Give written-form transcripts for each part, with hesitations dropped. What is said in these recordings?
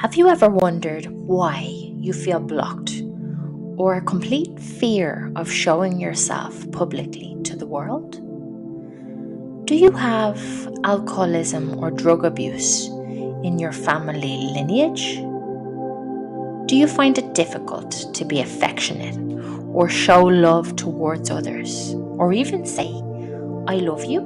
Have you ever wondered why you feel blocked or a complete fear of showing yourself publicly to the world? Do you have alcoholism or drug abuse in your family lineage? Do you find it difficult to be affectionate or show love towards others, or even say, "I love you"?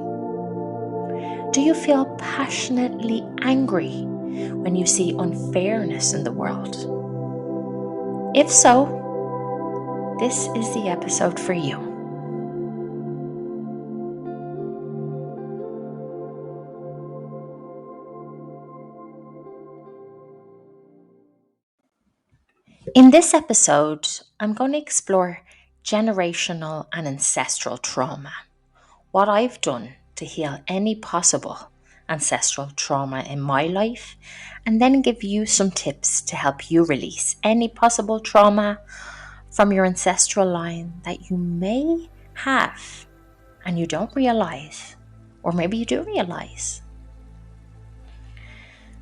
Do you feel passionately angry when you see unfairness in the world? If so, this is the episode for you. In this episode, I'm going to explore generational and ancestral trauma, what I've done to heal any possible ancestral trauma in my life, and then give you some tips to help you release any possible trauma from your ancestral line that you may have and you don't realize, or maybe you do realize.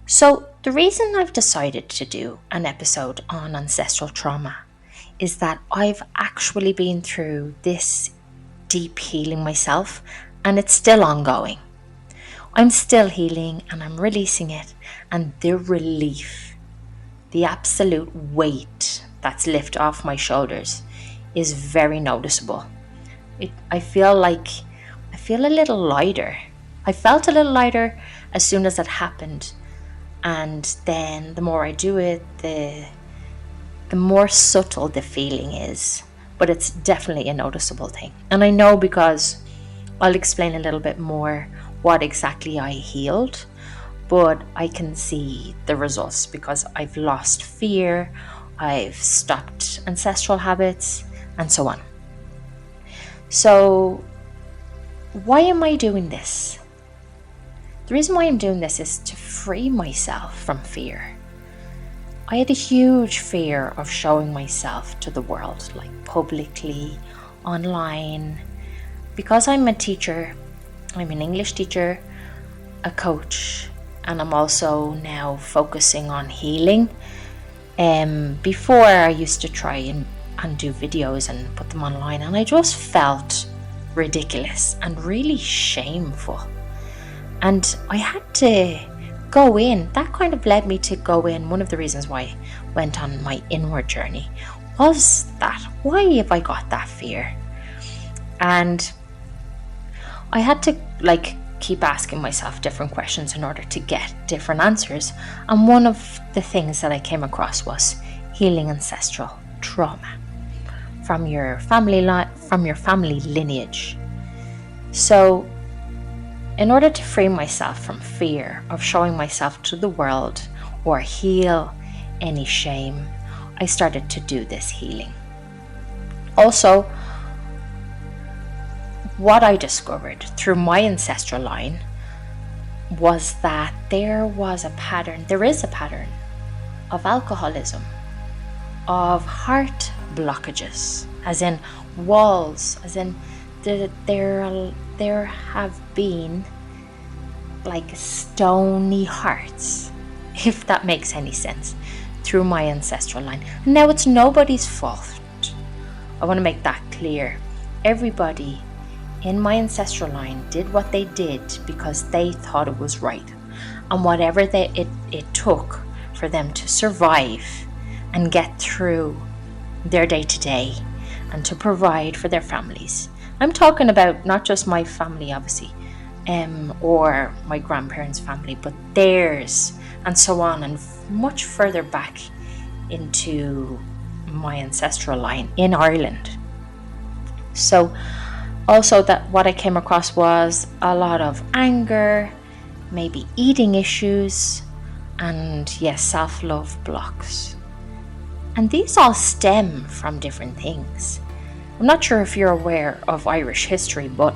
So the reason I've decided to do an episode on ancestral trauma is that I've actually been through this deep healing myself, and it's still ongoing. I'm still healing and I'm releasing it, and the relief, the absolute weight that's lifted off my shoulders is very noticeable. I feel a little lighter. I felt a little lighter as soon as it happened. And then the more I do it, the more subtle the feeling is. But it's definitely a noticeable thing. And I know because I'll explain a little bit more what exactly I healed. But I can see the results because I've lost fear, I've stopped ancestral habits, and so on. So why am I doing this? The reason why I'm doing this is to free myself from fear. I had a huge fear of showing myself to the world, like publicly, online. Because I'm a teacher, I'm an English teacher, a coach, and I'm also now focusing on healing. Before I used to try and do videos and put them online, and I just felt ridiculous and really shameful. And I had to go in. That kind of led me to go in. One of the reasons why I went on my inward journey was that, why have I got that fear? And I had to keep asking myself different questions in order to get different answers. And one of the things that I came across was healing ancestral trauma from your family lineage. So in order to free myself from fear of showing myself to the world or heal any shame, I started to do this healing. Also, what I discovered through my ancestral line was that there is a pattern of alcoholism, of heart blockages, as in walls, as in there have been stony hearts, if that makes any sense, through my ancestral line. Now, it's nobody's fault. I want to make that clear. Everybody in my ancestral line did what they did because they thought it was right, and whatever it took for them to survive and get through their day-to-day and to provide for their families. I'm talking about not just my family, obviously, or my grandparents' family, but theirs, and so on, and much further back into my ancestral line in Ireland. So also, that what I came across was a lot of anger, maybe eating issues, and self-love blocks. And these all stem from different things. I'm not sure if you're aware of Irish history, but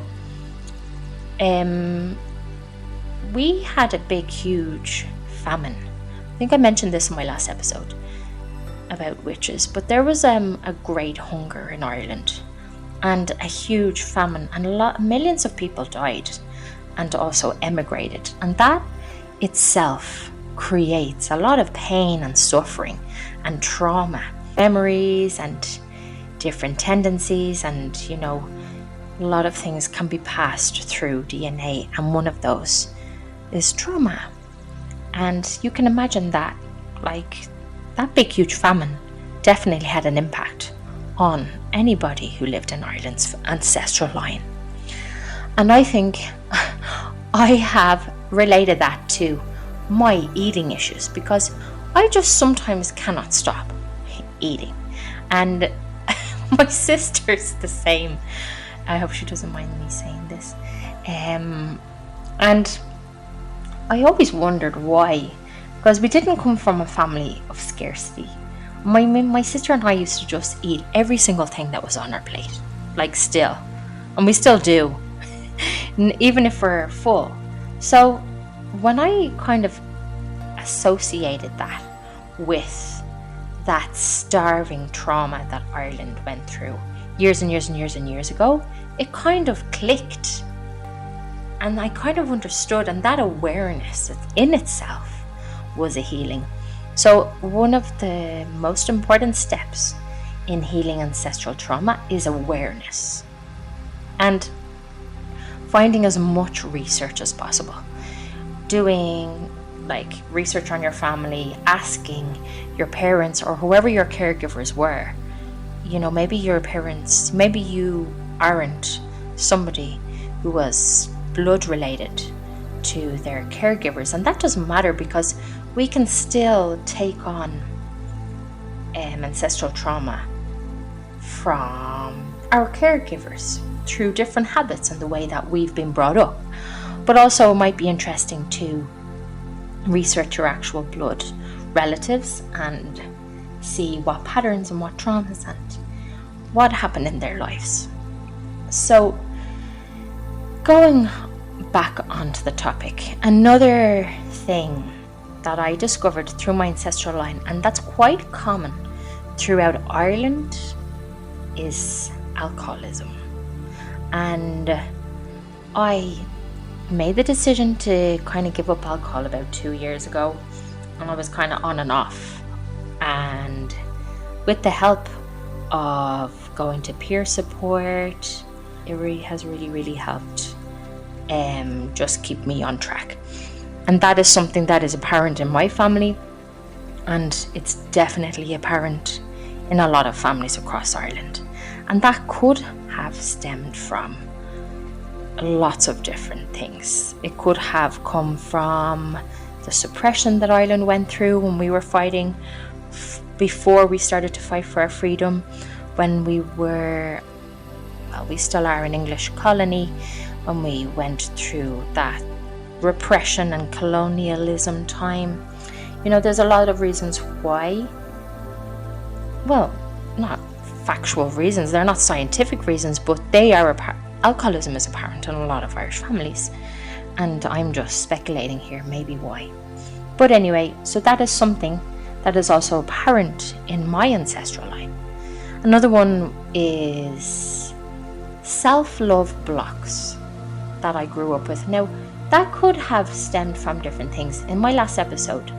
we had a huge famine. I think I mentioned this in my last episode about witches, but there was a great hunger in Ireland and a huge famine, and millions of people died and also emigrated. And that itself creates a lot of pain and suffering and trauma, memories and different tendencies, and a lot of things can be passed through DNA, and one of those is trauma. And you can imagine that, like, that big huge famine definitely had an impact on anybody who lived in Ireland's ancestral line. And I think I have related that to my eating issues, because I just sometimes cannot stop eating. And my sister's the same. I hope she doesn't mind me saying this. And I always wondered why, because we didn't come from a family of scarcity. My sister and I used to just eat every single thing that was on our plate, like still. And we still do, even if we're full. So when I kind of associated that with that starving trauma that Ireland went through years and years and years and years ago, it kind of clicked. And I kind of understood, and that awareness in itself was a healing. So one of the most important steps in healing ancestral trauma is awareness, and finding as much research as possible. Doing like research on your family, asking your parents or whoever your caregivers were. Maybe your parents, maybe you aren't somebody who was blood related to their caregivers, and that doesn't matter, because we can still take on ancestral trauma from our caregivers through different habits and the way that we've been brought up. But also it might be interesting to research your actual blood relatives and see what patterns and what traumas and what happened in their lives. So going back onto the topic, another thing that I discovered through my ancestral line, and that's quite common throughout Ireland, is alcoholism. And I made the decision to kind of give up alcohol about 2 years ago, and I was kind of on and off. And with the help of going to peer support, it really has really helped just keep me on track. And that is something that is apparent in my family, and it's definitely apparent in a lot of families across Ireland. And that could have stemmed from lots of different things. It could have come from the suppression that Ireland went through when we were fighting before we started to fight for our freedom, when we still are an English colony, when we went through that repression and colonialism time. There's a lot of reasons why. Well, not factual reasons, they're not scientific reasons, but they are alcoholism is apparent in a lot of Irish families, and I'm just speculating here maybe why. But anyway, so that is something that is also apparent in my ancestral line. Another one is self-love blocks that I grew up with. Now, that could have stemmed from different things. In my last episode,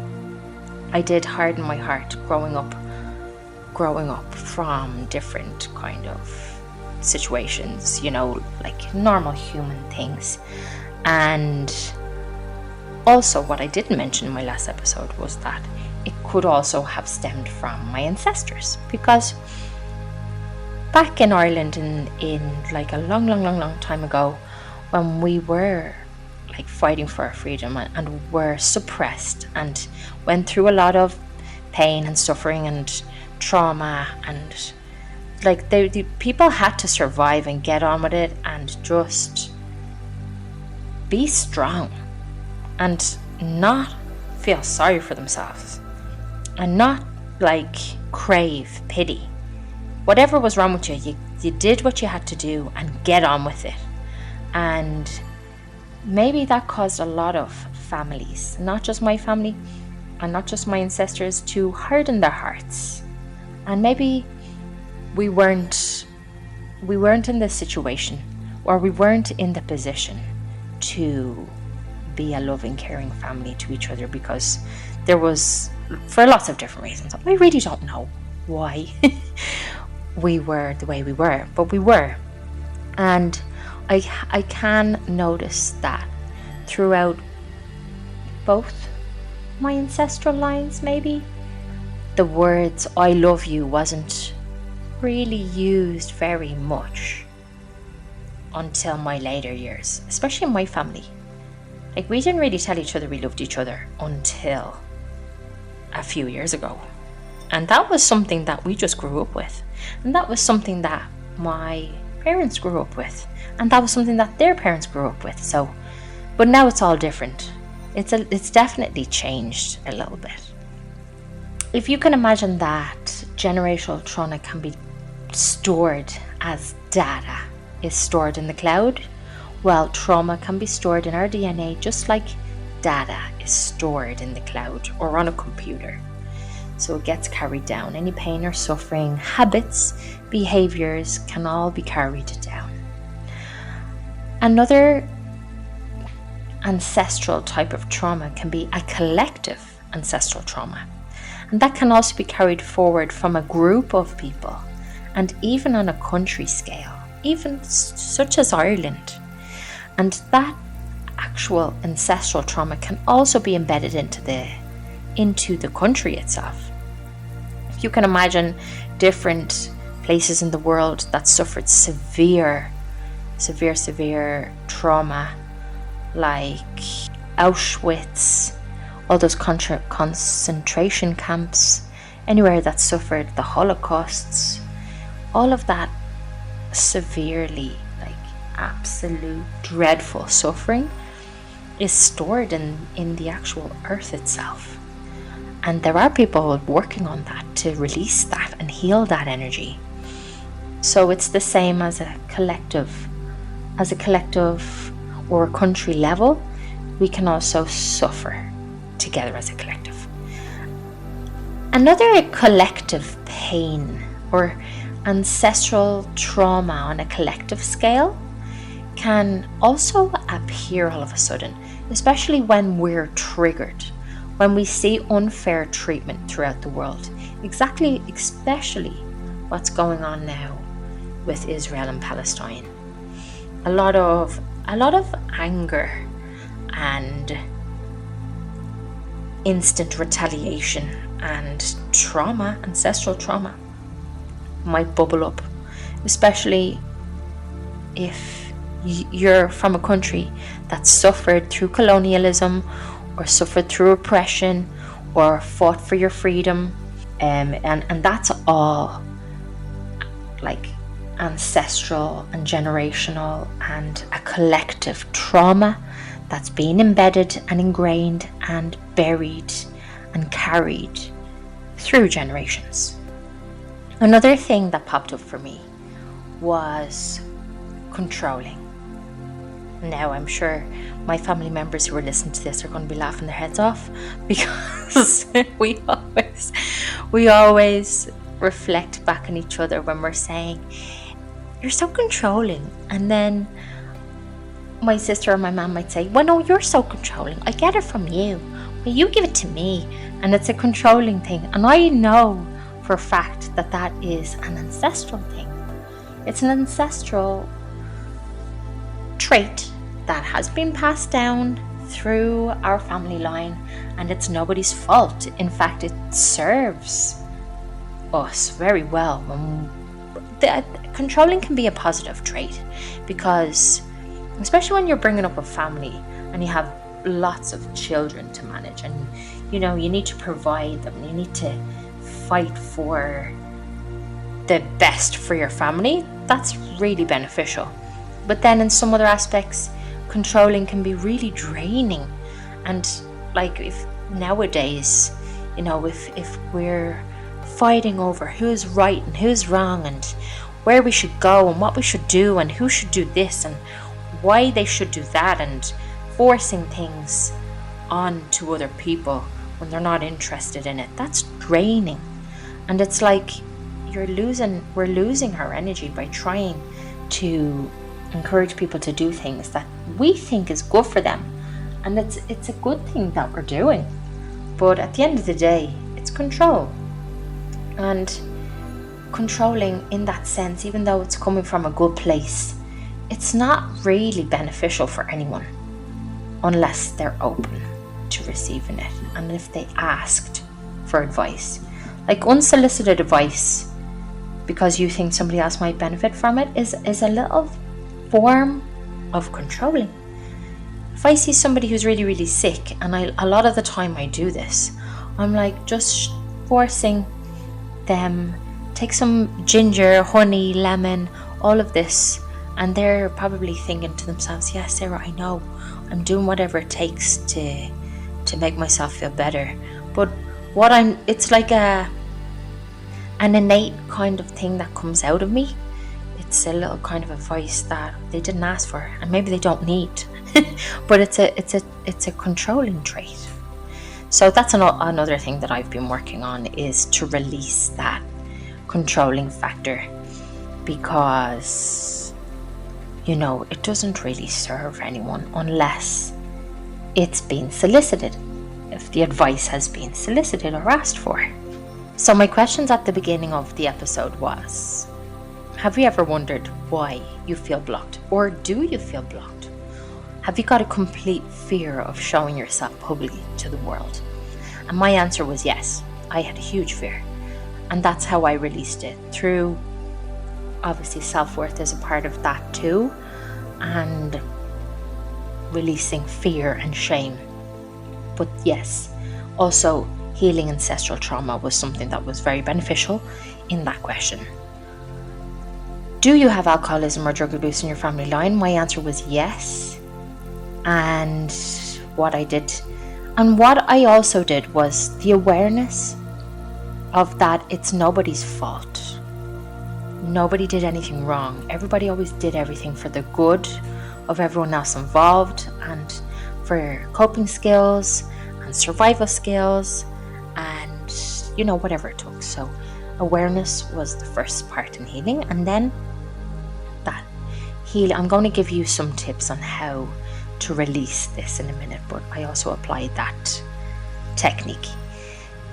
I did harden my heart growing up from different kind of situations, like normal human things. And also what I didn't mention in my last episode was that it could also have stemmed from my ancestors, because back in Ireland in like a long time ago, when we were like fighting for our freedom and were suppressed and went through a lot of pain and suffering and trauma, and like the people had to survive and get on with it and just be strong and not feel sorry for themselves and not like crave pity. Whatever was wrong with you, you did what you had to do and get on with it. And maybe that caused a lot of families, not just my family and not just my ancestors, to harden their hearts. And maybe we weren't in the situation, or we weren't in the position to be a loving, caring family to each other, because There was, for lots of different reasons. I really don't know why we were the way we were, but we were. And I can notice that throughout both my ancestral lines, maybe, the words I love you wasn't really used very much until my later years, especially in my family. Like, we didn't really tell each other we loved each other until a few years ago. And that was something that we just grew up with. And that was something that my parents grew up with. And that was something that their parents grew up with. So, but now it's all different. It's definitely changed a little bit. If you can imagine that generational trauma can be stored as data is stored in the cloud, well, trauma can be stored in our DNA just like data is stored in the cloud or on a computer. So it gets carried down. Any pain or suffering, habits, behaviors can all be carried down. Another ancestral type of trauma can be a collective ancestral trauma. And that can also be carried forward from a group of people and even on a country scale, even such as Ireland. And that actual ancestral trauma can also be embedded into the country itself. If you can imagine different places in the world that suffered severe trauma, like Auschwitz, all those concentration camps, anywhere that suffered the Holocausts, all of that severely, like absolute dreadful suffering is stored in the actual earth itself. And there are people working on that to release that and heal that energy. So it's the same as a collective or a country level. We can also suffer together as a collective. Another collective pain or ancestral trauma on a collective scale can also appear all of a sudden, especially when we're triggered, when we see unfair treatment throughout the world, especially what's going on now with Israel and Palestine. A lot of anger and instant retaliation and trauma, ancestral trauma, might bubble up, especially if you're from a country that suffered through colonialism or suffered through oppression or fought for your freedom, and that's all like ancestral and generational and a collective trauma that's been embedded and ingrained and buried and carried through generations. Another thing that popped up for me was controlling. Now, I'm sure my family members who are listening to this are going to be laughing their heads off, because we always reflect back on each other when we're saying, "You're so controlling," and then my sister or my mom might say, "Well, no, you're so controlling. I get it from you. Well, you give it to me." And it's a controlling thing. And I know for a fact that is an ancestral thing. It's an ancestral trait that has been passed down through our family line, and it's nobody's fault. In fact, it serves us very well. Controlling can be a positive trait, because especially when you're bringing up a family and you have lots of children to manage, and you need to provide them, you need to fight for the best for your family, that's really beneficial. But then in some other aspects, controlling can be really draining. And like, if nowadays, if we're fighting over who's right and who's wrong and where we should go and what we should do and who should do this and why they should do that, and forcing things on to other people when they're not interested in it, that's draining. And it's like we're losing our energy by trying to encourage people to do things that we think is good for them, and it's a good thing that we're doing. But at the end of the day, it's control. And controlling in that sense, even though it's coming from a good place, it's not really beneficial for anyone unless they're open to receiving it. And if they asked for advice, like unsolicited advice, because you think somebody else might benefit from it, is a little form of controlling. If I see somebody who's really, really sick, and a lot of the time I do this, I'm like just forcing them, take some ginger, honey, lemon, all of this, and they're probably thinking to themselves, yes, Sarah, I know, I'm doing whatever it takes to make myself feel better. But it's like an innate kind of thing that comes out of me. It's a little kind of advice that they didn't ask for, and maybe they don't need. But it's a controlling trait. So that's another thing that I've been working on, is to release that controlling factor, because it doesn't really serve anyone unless it's been solicited, if the advice has been solicited or asked for. So my questions at the beginning of the episode was, have you ever wondered why you feel blocked, or do you feel blocked? Have you got a complete fear of showing yourself publicly to the world? And my answer was yes. I had a huge fear, and that's how I released it, through obviously self-worth is a part of that too, and releasing fear and shame. But yes, also healing ancestral trauma was something that was very beneficial in that question. Do you have alcoholism or drug abuse in your family line? My answer was yes. And what I also did was the awareness of that it's nobody's fault. Nobody did anything wrong. Everybody always did everything for the good of everyone else involved, and for coping skills and survival skills, and whatever it took. So awareness was the first part in healing, and then that healing. I'm going to give you some tips on how to release this in a minute, but I also applied that technique.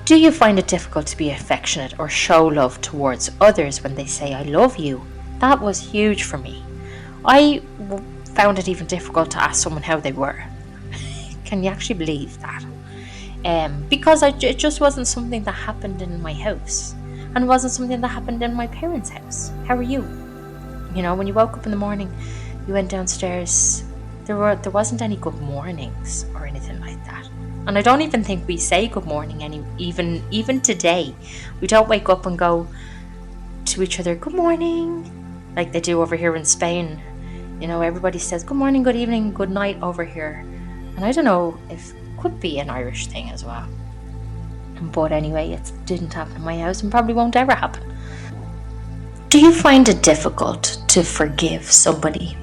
Do you find it difficult to be affectionate or show love towards others when they say I love you? That was huge for me. I found it even difficult to ask someone how they were. Can you actually believe that? Because it just wasn't something that happened in my house, and it wasn't something that happened in my parents' house. How are you? When you woke up in the morning, you went downstairs, there wasn't any good mornings or anything like that. And I don't even think we say good morning even today. We don't wake up and go to each other, good morning, like they do over here in Spain. Everybody says good morning, good evening, good night over here. And I don't know if it could be an Irish thing as well. But anyway, it didn't happen in my house and probably won't ever happen. Do you find it difficult to forgive somebody?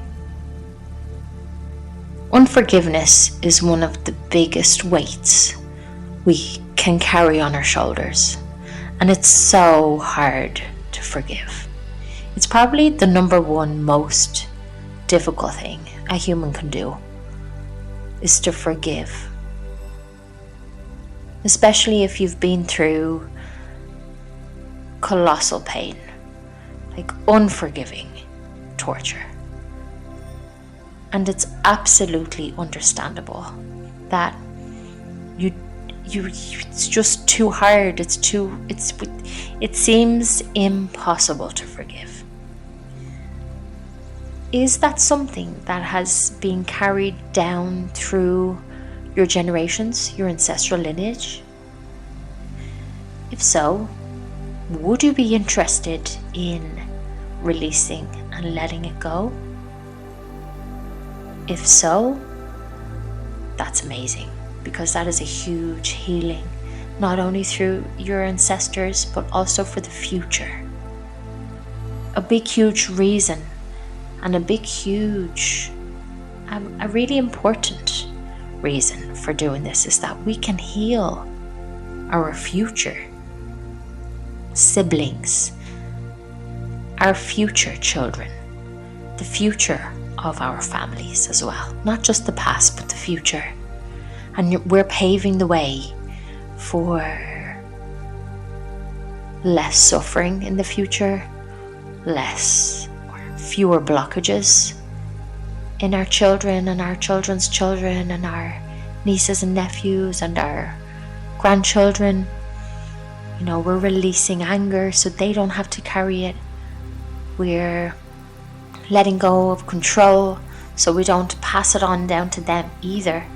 Unforgiveness is one of the biggest weights we can carry on our shoulders, and it's so hard to forgive. It's probably the number one most difficult thing a human can do, is to forgive. Especially if you've been through colossal pain, like unforgiving torture. And it's absolutely understandable that it's just too hard. It seems impossible to forgive. Is that something that has been carried down through your generations, your ancestral lineage? If so, would you be interested in releasing and letting it go? If so, that's amazing, because that is a huge healing, not only through your ancestors, but also for the future. A big, huge reason, and a really important reason for doing this is that we can heal our future siblings, our future children, the future of our families as well. Not just the past, but the future. And we're paving the way for less suffering in the future, less or fewer blockages in our children and our children's children and our nieces and nephews and our grandchildren. You know, we're releasing anger so they don't have to carry it. We're letting go of control so we don't pass it on down to them either.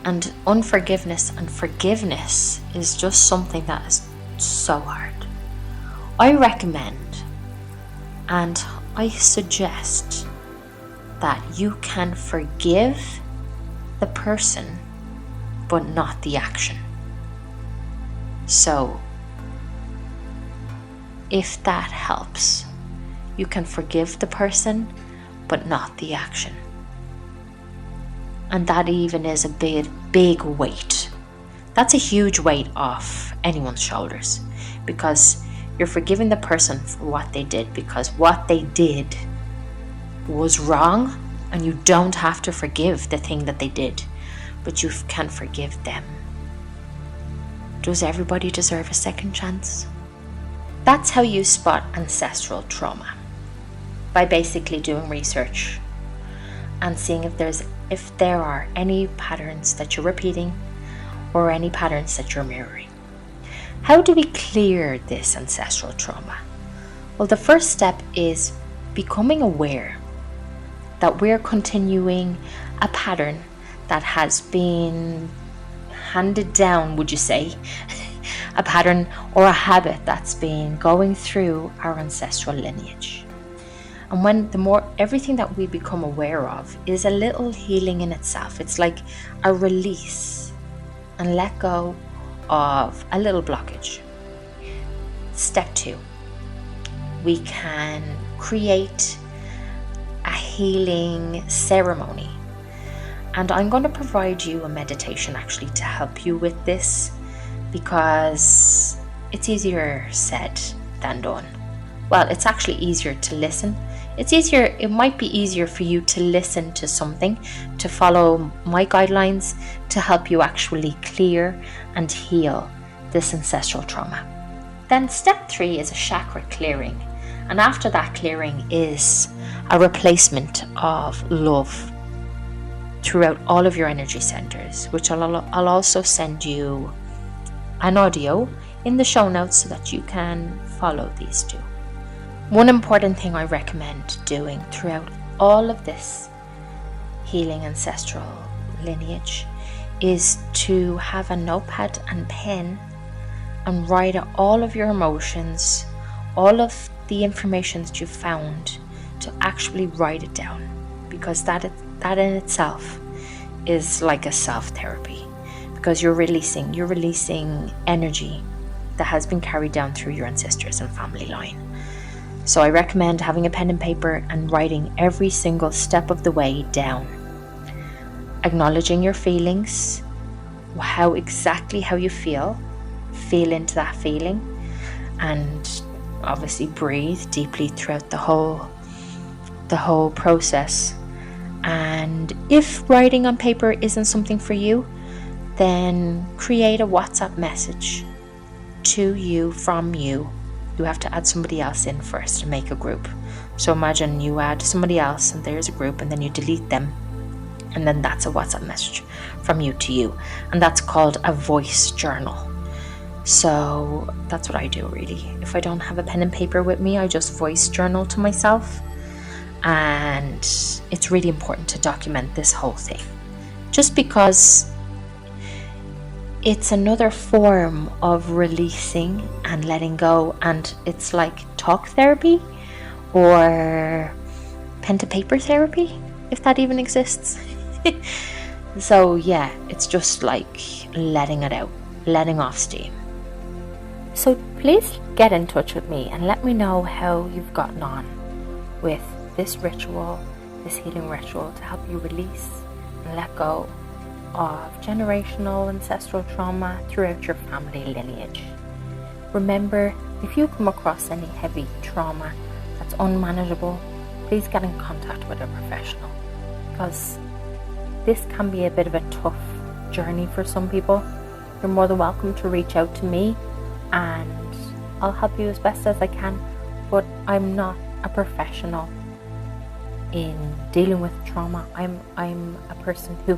And unforgiveness and forgiveness is just something that is so hard. I recommend and I suggest that you can forgive the person but not the action. So if that helps, you can forgive the person but not the action. And that even is a big weight. That's a huge weight off anyone's shoulders, because you're forgiving the person for what they did, because what they did was wrong, and you don't have to forgive the thing that they did, but you can forgive them. Does everybody deserve a second chance? That's how you spot ancestral trauma, by basically doing research and seeing if there are any patterns that you're repeating or any patterns that you're mirroring. How do we clear this ancestral trauma? Well, the first step is becoming aware that we're continuing a pattern that has been handed down, would you say? A pattern or a habit that's been going through our ancestral lineage. And when everything that we become aware of is a little healing in itself. It's like a release and let go of a little blockage. Step 2, we can create a healing ceremony. And I'm going to provide you a meditation actually to help you with this, because it's easier said than done. Well, it's actually easier to listen. It might be easier for you to listen to something, to follow my guidelines to help you actually clear and heal this ancestral trauma. Then step 3 is a chakra clearing. And after that clearing is a replacement of love throughout all of your energy centers, which I'll also send you an audio in the show notes so that you can follow these two. One important thing I recommend doing throughout all of this healing ancestral lineage is to have a notepad and pen and write out all of your emotions, all of the information that you found, to actually write it down, because that in itself is like a self-therapy, because you're releasing energy that has been carried down through your ancestors and family line. So I recommend having a pen and paper and writing every single step of the way down, acknowledging your feelings, how you feel into that feeling, and obviously breathe deeply throughout the whole process. And if writing on paper isn't something for you, then create a WhatsApp message to you from you. You have to add somebody else in first to make a group. So imagine you add somebody else and there's a group, and then you delete them, and then that's a WhatsApp message from you to you, and that's called a voice journal. So that's what I do really. If I don't have a pen and paper with me, I just voice journal to myself. And it's really important to document this whole thing, just because it's another form of releasing and letting go, and it's like talk therapy or pen to paper therapy, if that even exists. So yeah, it's just like letting it out, letting off steam. So please get in touch with me and let me know how you've gotten on with this ritual, this healing ritual, to help you release and let go of generational ancestral trauma throughout your family lineage. Remember, if you come across any heavy trauma that's unmanageable, please get in contact with a professional, because this can be a bit of a tough journey for some people, you're more than welcome to reach out to me, and I'll help you as best as I can. But I'm not a professional in dealing with trauma. I'm a person who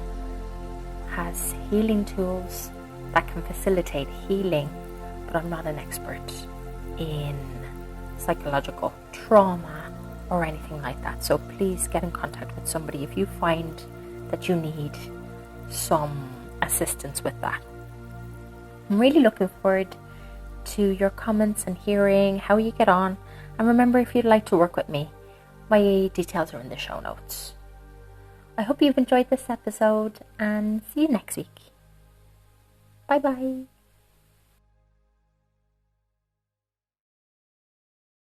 has healing tools that can facilitate healing, but I'm not an expert in psychological trauma or anything like that. So please get in contact with somebody if you find that you need some assistance with that. I'm really looking forward to your comments and hearing how you get on. And remember, if you'd like to work with me, my details are in the show notes. I hope you've enjoyed this episode, and see you next week. Bye bye.